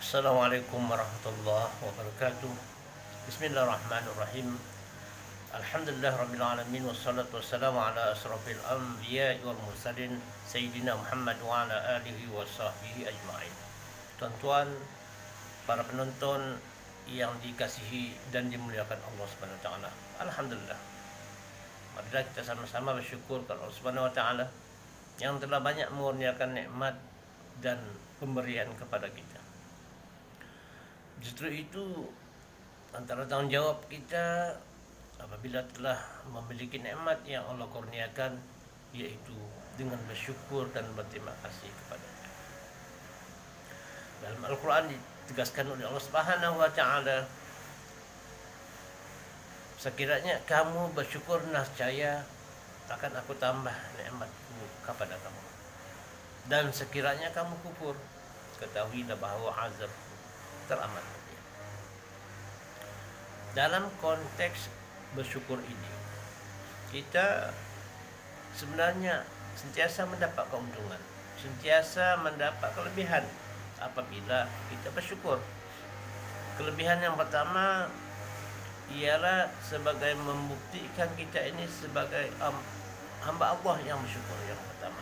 Assalamualaikum warahmatullahi wabarakatuh. Bismillahirrahmanirrahim. Alhamdulillah rabbil alamin wassalatu wassalamu ala asrafil anbiya wal mursalin sayyidina Muhammad wa ala alihi wa sahbihi ajma'in. Tuan-tuan, para penonton yang dikasihi dan dimuliakan Allah Subhanahu wa taala. Alhamdulillah. Marilah kita sama-sama bersyukur kepada Allah Subhanahu wa taala yang telah banyak mengurniakan nikmat dan pemberian kepada kita. Justru itu antara tanggungjawab kita apabila telah memiliki nikmat yang Allah kurniakan, yaitu dengan bersyukur dan berterima kasih kepada-Nya. Dalam Al-Quran ditegaskan oleh Allah Subhanahu wa taala, sekiranya kamu bersyukur, nescaya akan aku tambah nikmatku kepada kamu. Dan sekiranya kamu kufur, ketahuilah bahwa azab teramat pedih. Dalam konteks bersyukur ini, kita sebenarnya sentiasa mendapat keuntungan, sentiasa mendapat kelebihan apabila kita bersyukur. Kelebihan yang pertama ialah sebagai membuktikan kita ini sebagai hamba Allah yang bersyukur yang pertama.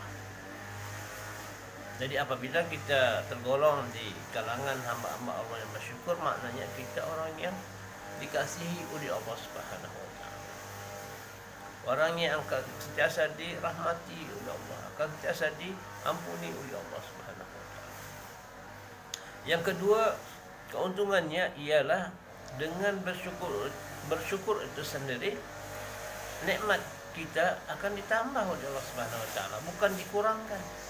Jadi apabila kita tergolong di kalangan hamba-hamba Allah yang bersyukur, maknanya kita orang yang dikasihi oleh Allah Subhanahu wa taala. Orang yang akan sentiasa dirahmati oleh Allah, akan sentiasa diampuni oleh Allah Subhanahu wa taala. Yang kedua, keuntungannya ialah dengan bersyukur itu sendiri, nikmat kita akan ditambah oleh Allah Subhanahu wa taala, bukan dikurangkan.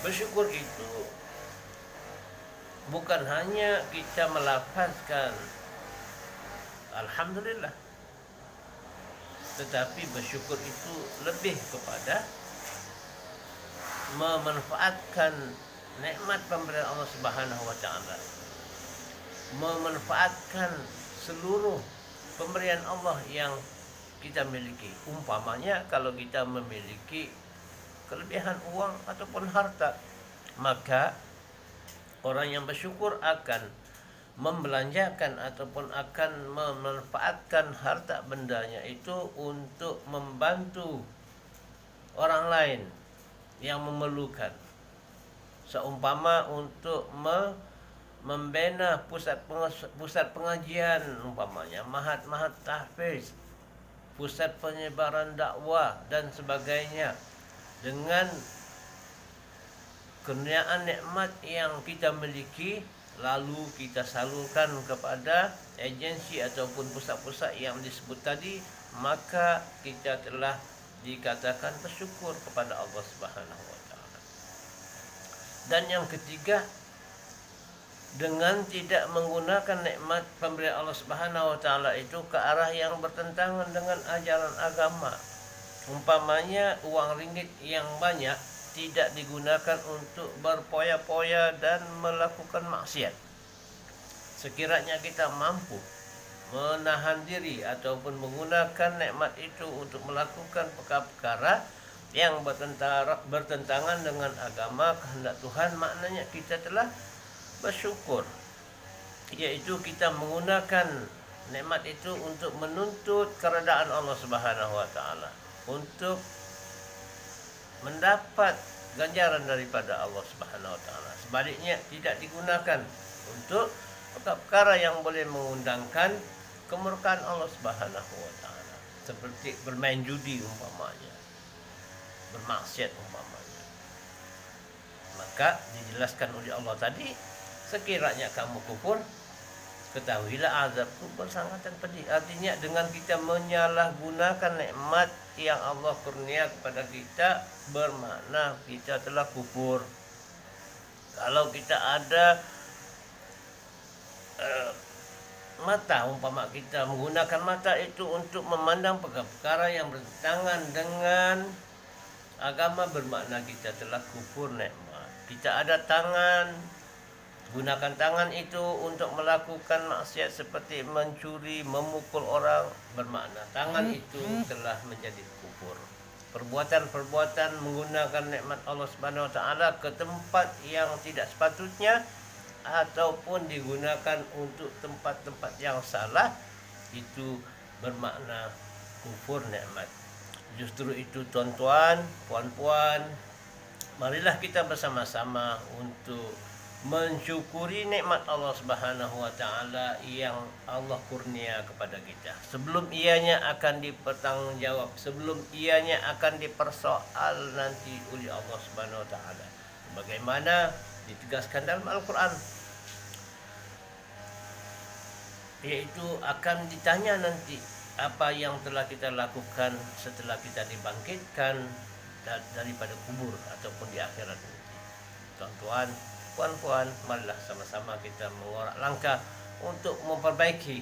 Bersyukur itu bukan hanya kita melafazkan alhamdulillah, tetapi bersyukur itu lebih kepada memanfaatkan nikmat pemberian Allah Subhanahu wa taala, memanfaatkan seluruh pemberian Allah yang kita miliki. Umpamanya kalau kita memiliki kelebihan uang ataupun harta, maka orang yang bersyukur akan membelanjakan ataupun akan memanfaatkan harta bendanya itu untuk membantu orang lain yang memerlukan. Seumpama untuk membina pusat pengajian, umpamanya mahat tahfiz, pusat penyebaran dakwah dan sebagainya. Dengan kurniaan nikmat yang kita miliki, lalu kita salurkan kepada agensi ataupun pusat-pusat yang disebut tadi, maka kita telah dikatakan bersyukur kepada Allah Subhanahu wa taala. Dan yang ketiga, dengan tidak menggunakan nikmat pemberian Allah Subhanahu wa taala itu ke arah yang bertentangan dengan ajaran agama. Umpamanya uang ringgit yang banyak tidak digunakan untuk berpoya-poya dan melakukan maksiat. Sekiranya kita mampu menahan diri ataupun menggunakan nikmat itu untuk melakukan perkara-perkara yang bertentangan dengan agama kehendak Tuhan, maknanya kita telah bersyukur, yaitu kita menggunakan nikmat itu untuk menuntut keredaan Allah Subhanahu wa taala, untuk mendapat ganjaran daripada Allah Subhanahu wa taala. Sebaliknya tidak digunakan untuk perkara yang boleh mengundangkan kemurkaan Allah Subhanahu wa taala, seperti bermain judi umpamanya, bermaksiat umpamanya. Maka dijelaskan oleh Allah tadi, sekiranya kamu kufur, ketahuilah azabku sangat pedih. Artinya dengan kita menyalahgunakan nikmat yang Allah kurnia kepada kita, bermakna kita telah kufur. Kalau kita ada mata, umpama kita menggunakan mata itu untuk memandang perkara yang bertentangan dengan agama, bermakna kita telah kufur nikmat. Kita ada tangan, gunakan tangan itu untuk melakukan maksiat seperti mencuri, memukul orang, bermakna tangan itu telah menjadi kufur. perbuatan-perbuatan menggunakan nikmat Allah Subhanahu wa taala ke tempat yang tidak sepatutnya ataupun digunakan untuk tempat-tempat yang salah, itu bermakna kufur nikmat. Justru itu tuan-tuan, puan-puan, marilah kita bersama-sama untuk mensyukuri nikmat Allah Subhanahu wa taala yang Allah kurnia kepada kita. Sebelum ianya akan dipertanggungjawab, sebelum ianya akan dipersoal nanti oleh Allah Subhanahu wa taala. Bagaimana ditegaskan dalam Al-Qur'an, yaitu akan ditanya nanti apa yang telah kita lakukan setelah kita dibangkitkan daripada kubur ataupun di akhirat nanti. Tuan-tuan, puan-puan, marilah sama-sama kita mengorak langkah untuk memperbaiki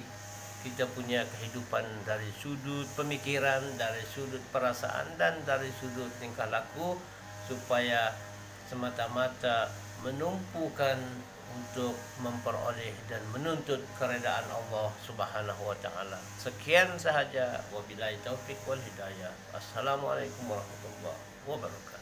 kita punya kehidupan dari sudut pemikiran, dari sudut perasaan, dan dari sudut tingkah laku, supaya semata-mata menumpukan untuk memperoleh dan menuntut keredaan Allah Subhanahu wa taala. Sekian sahaja, wabillahi taufik wal hidayah. Assalamualaikum warahmatullahi wabarakatuh.